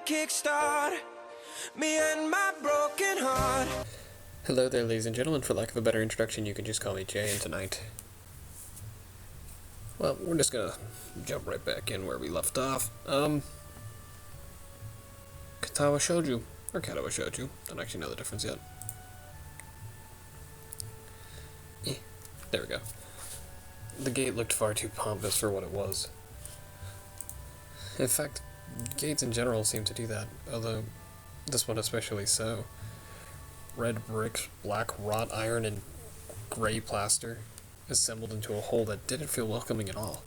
kickstart me and my broken heart. Hello there, ladies and gentlemen. For lack of a better introduction, you can just call me Jay, and tonight, well, we're just gonna jump right back in where we left off. Katawa Shouju, or Katawa Shouju, don't actually know the difference yet. There we go. The gate looked far too pompous for what it was. In fact, gates in general seem to do that, although this one especially so. Red bricks, black wrought iron, and gray plaster assembled into a whole that didn't feel welcoming at all.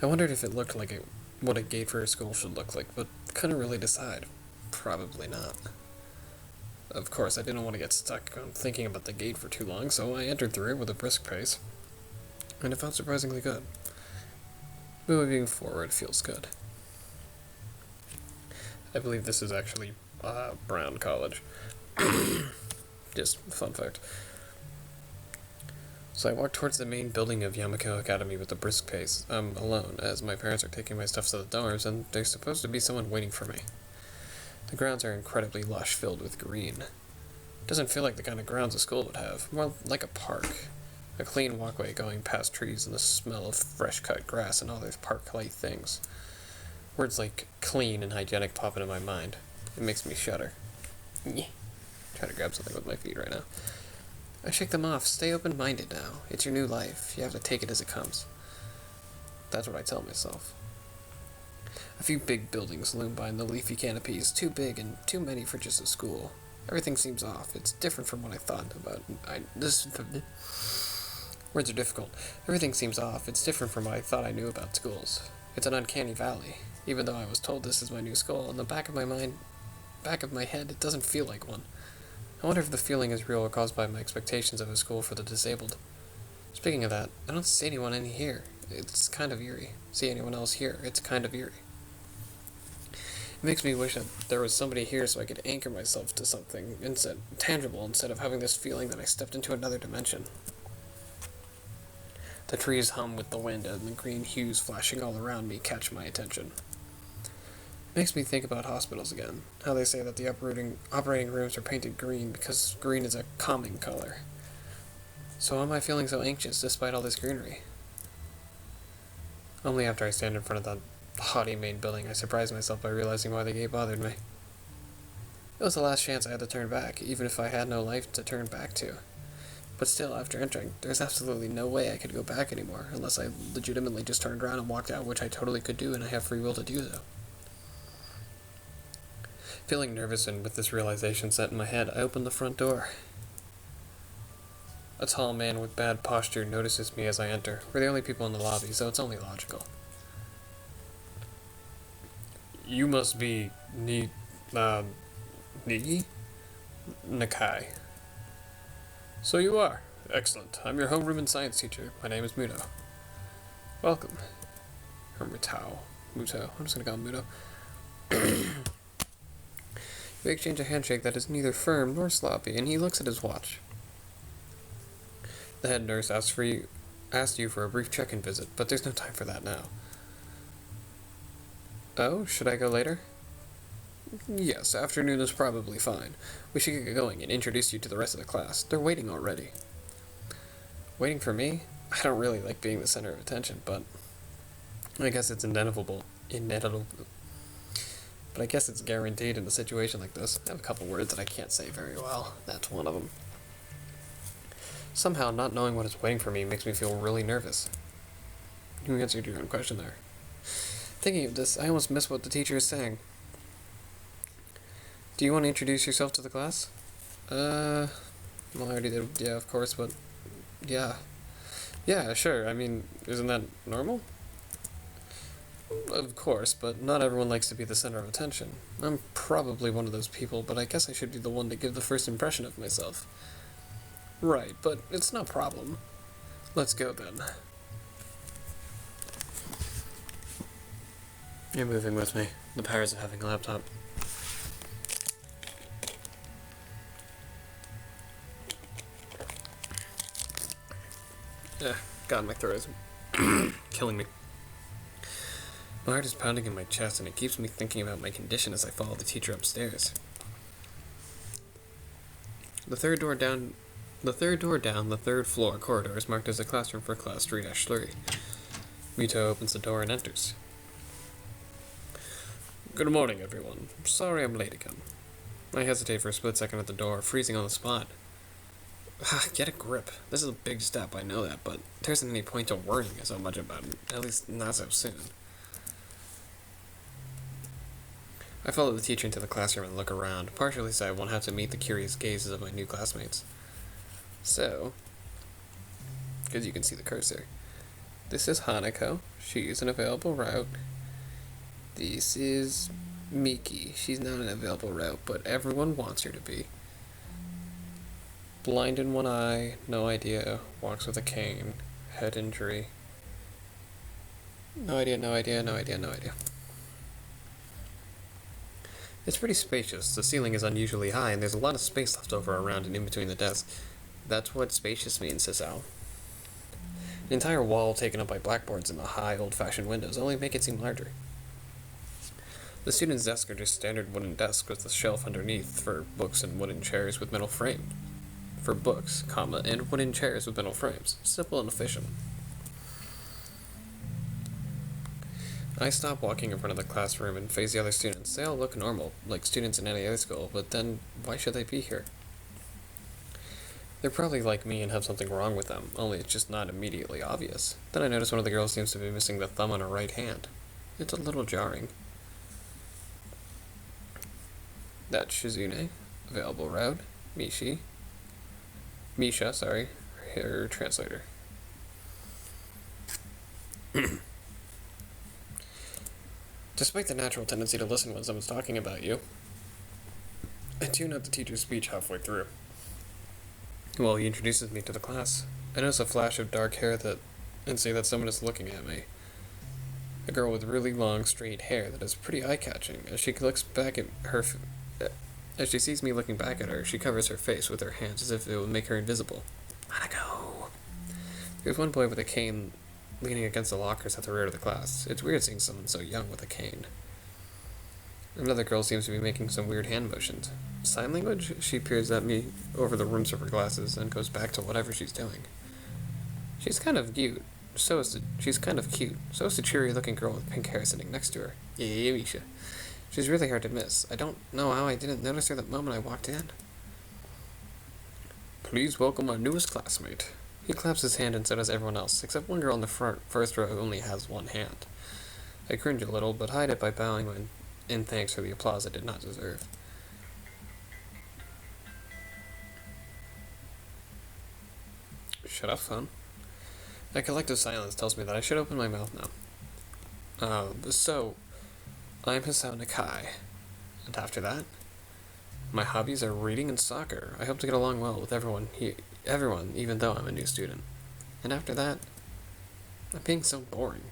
I wondered if it looked like what a gate for a school should look like, but couldn't really decide. Probably not. Of course, I didn't want to get stuck on thinking about the gate for too long, so I entered through it with a brisk pace, and it felt surprisingly good. Moving forward feels good. I believe this is actually Brown College. Just fun fact. So I walked towards the main building of Yamako Academy with a brisk pace. I'm alone, as my parents are taking my stuff to the dorms, and there's supposed to be someone waiting for me. The grounds are incredibly lush, filled with green. It doesn't feel like the kind of grounds a school would have, more like a park. A clean walkway going past trees and the smell of fresh-cut grass and all those park-like things. Words like clean and hygienic pop into my mind. It makes me shudder. Try to grab something with my feet right now. I shake them off. Stay open-minded now. It's your new life. You have to take it as it comes. That's what I tell myself. A few big buildings loom behind the leafy canopies, too big and too many for just a school. Everything seems off. It's different from what I thought about. Words are difficult. Everything seems off. It's different from what I thought I knew about schools. It's an uncanny valley. Even though I was told this is my new school, in the back of my head, it doesn't feel like one. I wonder if the feeling is real or caused by my expectations of a school for the disabled. Speaking of that, I don't see anyone in here. It's kind of eerie. See anyone else here? It's kind of eerie. It makes me wish that there was somebody here so I could anchor myself to something tangible instead of having this feeling that I stepped into another dimension. The trees hum with the wind and the green hues flashing all around me catch my attention. It makes me think about hospitals again, how they say that the operating rooms are painted green because green is a calming color. So am I feeling so anxious despite all this greenery? Only after I stand in front of that haughty main building, I surprise myself by realizing why the gate bothered me. It was the last chance I had to turn back, even if I had no life to turn back to. But still, after entering, there's absolutely no way I could go back anymore, unless I legitimately just turned around and walked out, which I totally could do, and I have free will to do so. Feeling nervous and with this realization set in my head, I open the front door. A tall man with bad posture notices me as I enter. We're the only people in the lobby, so it's only logical. You must be Nigi? Nakai. So you are. Excellent. I'm your homeroom and science teacher. My name is Muto. Welcome. Or Muto. I'm just gonna call him Muto. We exchange a handshake that is neither firm nor sloppy, and he looks at his watch. The head nurse asked you for a brief check-in visit, but there's no time for that now. Oh, should I go later? Yes, afternoon is probably fine. We should get going and introduce you to the rest of the class. They're waiting already. Waiting for me? I don't really like being the center of attention, but I guess it's inevitable. But I guess it's guaranteed in a situation like this. I have a couple words that I can't say very well. That's one of them. Somehow, not knowing what is waiting for me makes me feel really nervous. You answered your own question there. Thinking of this, I almost missed what the teacher is saying. Do you want to introduce yourself to the class? Well, I already did, yeah, of course, but yeah. Yeah, sure, I mean, isn't that normal? Of course, but not everyone likes to be the center of attention. I'm probably one of those people, but I guess I should be the one to give the first impression of myself. Right, but it's no problem. Let's go then. You're moving with me. The powers of having a laptop. God, my throat is killing me. My heart is pounding in my chest, and it keeps me thinking about my condition as I follow the teacher upstairs. The third door down the third floor corridor is marked as a classroom for class 3-3. Mito opens the door and enters. Good morning, everyone. Sorry I'm late again. I hesitate for a split second at the door, freezing on the spot. Get a grip. This is a big step, I know that, but there isn't any point to worrying so much about it, at least not so soon. I follow the teacher into the classroom and look around, partially so I won't have to meet the curious gazes of my new classmates. So, because you can see the cursor, this is Hanako. She's an available route. This is Miki. She's not an available route, but everyone wants her to be. Blind in one eye, no idea, walks with a cane, head injury. No idea. It's pretty spacious. The ceiling is unusually high, and there's a lot of space left over around and in between the desks. That's what spacious means, says Al. An entire wall taken up by blackboards and the high, old-fashioned windows only make it seem larger. The students' desks are just standard wooden desks with a shelf underneath for books and wooden chairs with metal frame. For books, and wooden chairs with metal frames. Simple and efficient. I stop walking in front of the classroom and face the other students. They all look normal, like students in any other school, but then why should they be here? They're probably like me and have something wrong with them, only it's just not immediately obvious. Then I notice one of the girls seems to be missing the thumb on her right hand. It's a little jarring. That's Shizune, available route, Misha, her translator. Despite the natural tendency to listen when someone's talking about you, I tune out the teacher's speech halfway through. While he introduces me to the class, I notice a flash of dark hair and see that someone is looking at me. A girl with really long, straight hair that is pretty eye-catching. As she sees me looking back at her, she covers her face with her hands as if it would make her invisible. Hanako! There's one boy with a cane leaning against the lockers at the rear of the class. It's weird seeing someone so young with a cane. Another girl seems to be making some weird hand motions. Sign language? She peers at me over the rims of her glasses and goes back to whatever she's doing. She's kind of cute. So is the cheery-looking girl with pink hair sitting next to her. Yeah, Misha. She's really hard to miss. I don't know how I didn't notice her the moment I walked in. Please welcome our newest classmate. He claps his hand and so does everyone else, except one girl in the first row who only has one hand. I cringe a little, but hide it by bowing in thanks for the applause I did not deserve. Shut up, phone. A collective silence tells me that I should open my mouth now. So, I'm Hisao Nakai. And after that, my hobbies are reading and soccer. I hope to get along well with everyone, even though I'm a new student. And after that, I'm being so boring.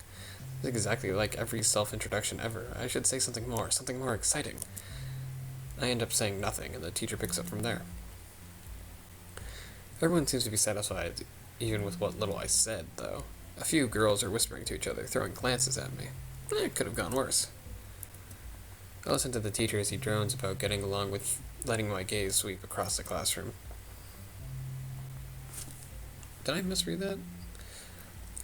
It's exactly like every self-introduction ever. I should say something more exciting. I end up saying nothing, and the teacher picks up from there. Everyone seems to be satisfied, even with what little I said, though. A few girls are whispering to each other, throwing glances at me. It could have gone worse. I listen to the teacher as he drones about getting along with letting my gaze sweep across the classroom. Did I misread that?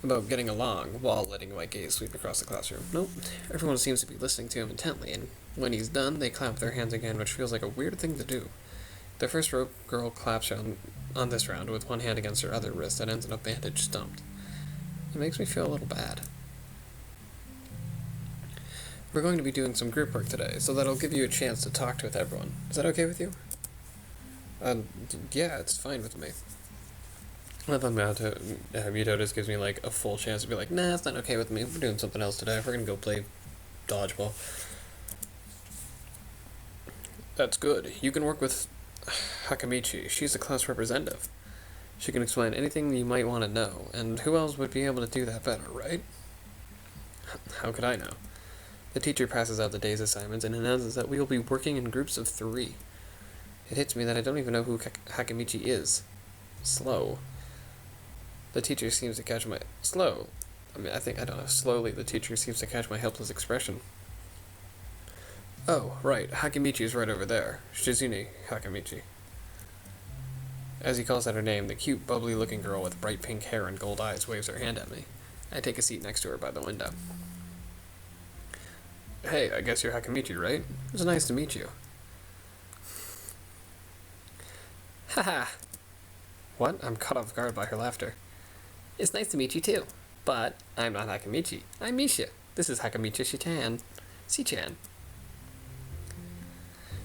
About getting along while letting my gaze sweep across the classroom. Nope. Everyone seems to be listening to him intently, and when he's done, they clap their hands again, which feels like a weird thing to do. The first row girl claps on this round with one hand against her other wrist that ends in a bandage stumped. It makes me feel a little bad. We're going to be doing some group work today, so that'll give you a chance to talk with everyone. Is that okay with you? Yeah, it's fine with me. I thought Mito just gives me like a full chance to be like, nah, it's not okay with me. We're doing something else today. We're gonna go play dodgeball. That's good. You can work with Hakamichi. She's the class representative. She can explain anything you might want to know, and who else would be able to do that better, right? How could I know? The teacher passes out the day's assignments and announces that we will be working in groups of 3. It hits me that I don't even know who Hakamichi is. Slow. The teacher seems to catch my... Slow. I don't know, slowly the teacher seems to catch my helpless expression. Oh, right, Hakamichi is right over there. Shizune Hakamichi. As he calls out her name, the cute, bubbly-looking girl with bright pink hair and gold eyes waves her hand at me. I take a seat next to her by the window. Hey, I guess you're Hakamichi, right? It was nice to meet you. Haha. What? I'm caught off guard by her laughter. It's nice to meet you too. But I'm not Hakamichi. I'm Misha. This is Hakamichi Shichan. Si-chan.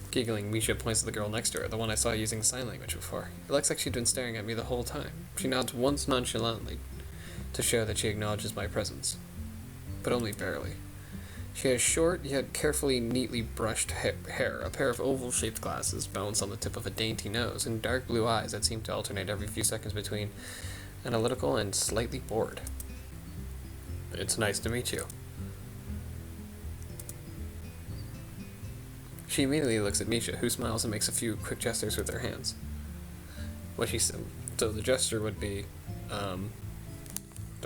Giggling, Misha points to the girl next to her, the one I saw using sign language before. It looks like she'd been staring at me the whole time. She nods once nonchalantly to show that she acknowledges my presence. But only barely. She has short, yet carefully, neatly brushed hair, a pair of oval-shaped glasses balanced on the tip of a dainty nose, and dark blue eyes that seem to alternate every few seconds between analytical and slightly bored. It's nice to meet you. She immediately looks at Misha, who smiles and makes a few quick gestures with her hands. So the gesture would be, don't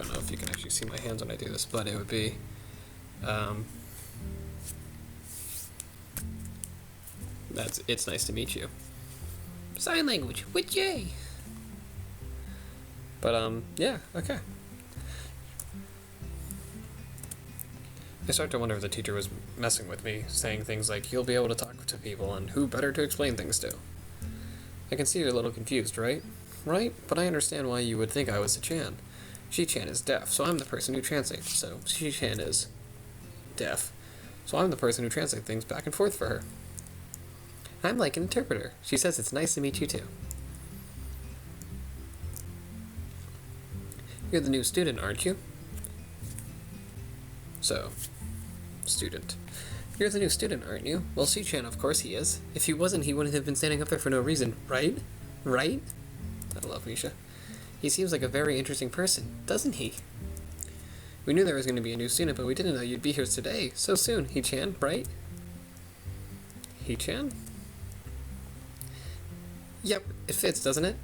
know if you can actually see my hands when I do this, but it would be, it's nice to meet you. Sign language, which yay! But, yeah, okay. I start to wonder if the teacher was messing with me, saying things like, you'll be able to talk to people, and who better to explain things to? I can see you're a little confused, right? Right? But I understand why you would think I was a Chan. Shi-chan is deaf, so I'm the person who translates, so Shi-chan is deaf, so I'm the person who translates things back and forth for her. I'm like an interpreter. She says it's nice to meet you too. You're the new student, aren't you? So, student. You're the new student, aren't you? Well, Shi-chan, of course he is. If he wasn't, he wouldn't have been standing up there for no reason, right? Right? I love Misha. He seems like a very interesting person, doesn't he? We knew there was going to be a new student, but we didn't know you'd be here today. So soon, He-chan, right? He-chan? Yep, it fits, doesn't it?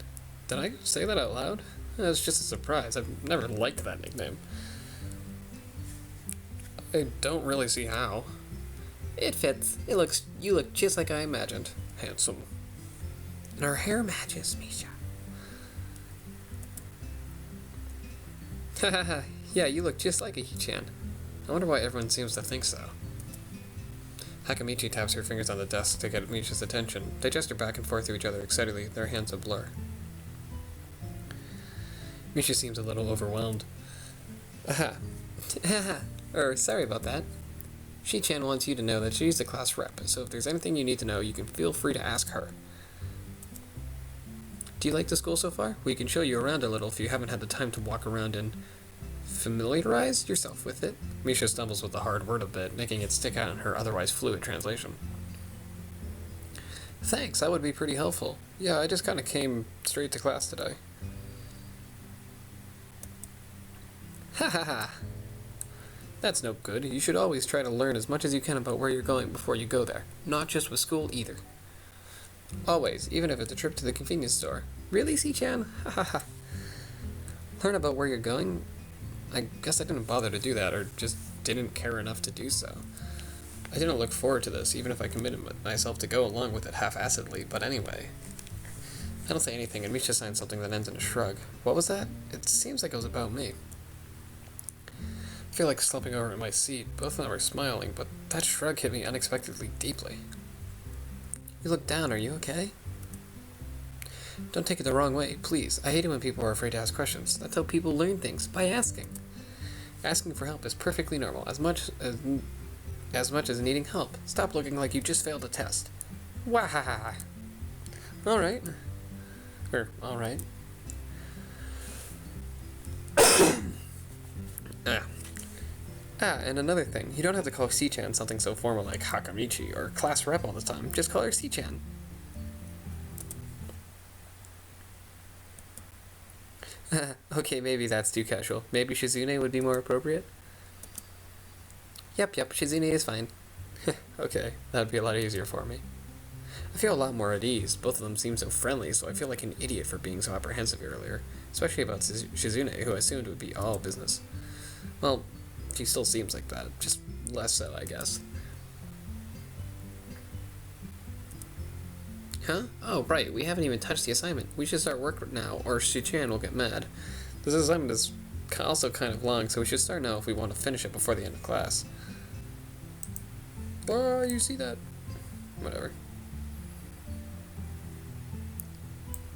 Did I say that out loud? It's just a surprise. I've never liked that nickname. I don't really see how. It fits. You look just like I imagined. Handsome. And our hair matches, Misha. Hahaha. Yeah, you look just like a He-chan. I wonder why everyone seems to think so. Hakamichi taps her fingers on the desk to get Misha's attention. They gesture back and forth to each other excitedly, their hands a blur. Misha seems a little overwhelmed. Aha. Sorry about that. Shi-chan wants you to know that she's the class rep, so if there's anything you need to know, you can feel free to ask her. Do you like the school so far? We can show you around a little if you haven't had the time to walk around and familiarize yourself with it. Misha stumbles with the hard word a bit, making it stick out in her otherwise fluid translation. Thanks, that would be pretty helpful. Yeah, I just kind of came straight to class today. Ha ha ha. That's no good. You should always try to learn as much as you can about where you're going before you go there. Not just with school, either. Always, even if it's a trip to the convenience store. Really, Si-chan? Ha ha ha. Learn about where you're going? I guess I didn't bother to do that, or just didn't care enough to do so. I didn't look forward to this, even if I committed myself to go along with it half-assedly, but anyway. I don't say anything, and Misha signs something that ends in a shrug. What was that? It seems like it was about me. I feel like slumping over in my seat. Both of them are smiling, but that shrug hit me unexpectedly deeply. You look down, are you okay? Don't take it the wrong way, please. I hate it when people are afraid to ask questions. That's how people learn things, by asking. Asking for help is perfectly normal, as much as needing help. Stop looking like you just failed a test. Wahaha. Alright. Alright. And another thing, you don't have to call Si-chan something so formal like Hakamichi or class rep all the time. Just call her Si-chan. Okay, maybe that's too casual. Maybe Shizune would be more appropriate? Yep, Shizune is fine. Okay, that'd be a lot easier for me. I feel a lot more at ease. Both of them seem so friendly, so I feel like an idiot for being so apprehensive earlier. Especially about Shizune, who I assumed would be all business. Well, she still seems like that, just less so, I guess. Huh? Oh, right, we haven't even touched the assignment. We should start work now, or Shi-chan will get mad. This assignment is also kind of long, so we should start now if we want to finish it before the end of class. Oh, you see that? Whatever.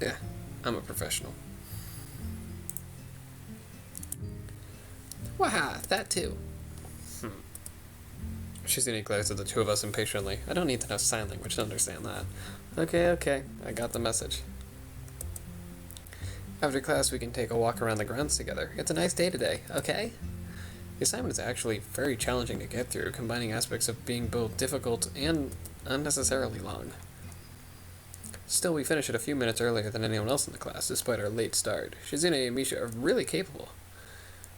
Yeah, I'm a professional. Waha, that too. Shizune glares at the two of us impatiently. I don't need to know sign language to understand that. Okay, I got the message. After class, we can take a walk around the grounds together. It's a nice day today, okay? The assignment is actually very challenging to get through, combining aspects of being both difficult and unnecessarily long. Still, we finish it a few minutes earlier than anyone else in the class, despite our late start. Shizune and Misha are really capable.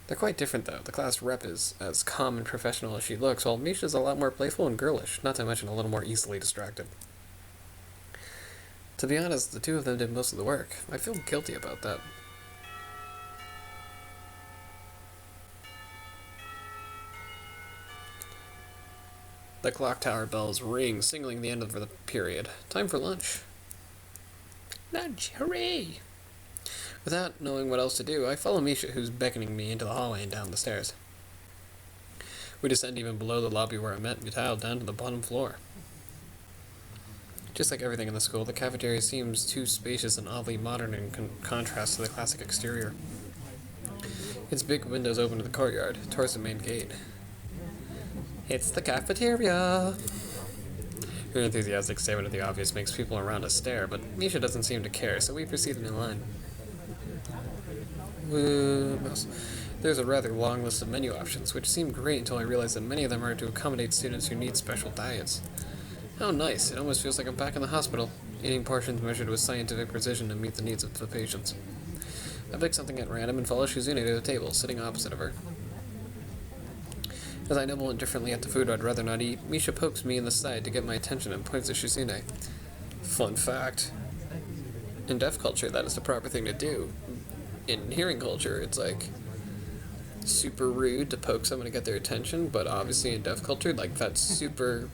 They're quite different, though. The class rep is as calm and professional as she looks, while Misha's a lot more playful and girlish, not to mention a little more easily distracted. To be honest, the two of them did most of the work. I feel guilty about that. The clock tower bells ring, signaling the end of the period. Time for lunch. Lunch, hooray! Without knowing what else to do, I follow Misha, who's beckoning me into the hallway and down the stairs. We descend even below the lobby where I met Vital down to the bottom floor. Just like everything in the school, the cafeteria seems too spacious and oddly modern in contrast to the classic exterior. Its big windows open to the courtyard, towards the main gate. It's the cafeteria! Her enthusiastic statement of the obvious makes people around us stare, but Misha doesn't seem to care, so we proceed in line. There's a rather long list of menu options, which seem great until I realize that many of them are to accommodate students who need special diets. How nice, it almost feels like I'm back in the hospital, eating portions measured with scientific precision to meet the needs of the patients. I pick something at random and follow Shizune to the table, sitting opposite of her. As I nibble indifferently at the food I'd rather not eat, Misha pokes me in the side to get my attention and points at Shizune. Fun fact. In deaf culture, that is the proper thing to do. In hearing culture, it's like super rude to poke someone to get their attention, but obviously in deaf culture, like that's super,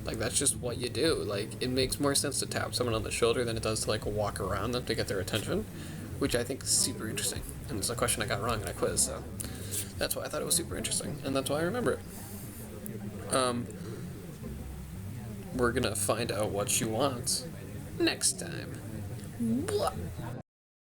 like that's just what you do. Like it makes more sense to tap someone on the shoulder than it does to like walk around them to get their attention, which I think is super interesting. And it's a question I got wrong in a quiz, so that's why I thought it was super interesting, and that's why I remember it. We're gonna find out what she wants next time. Blah.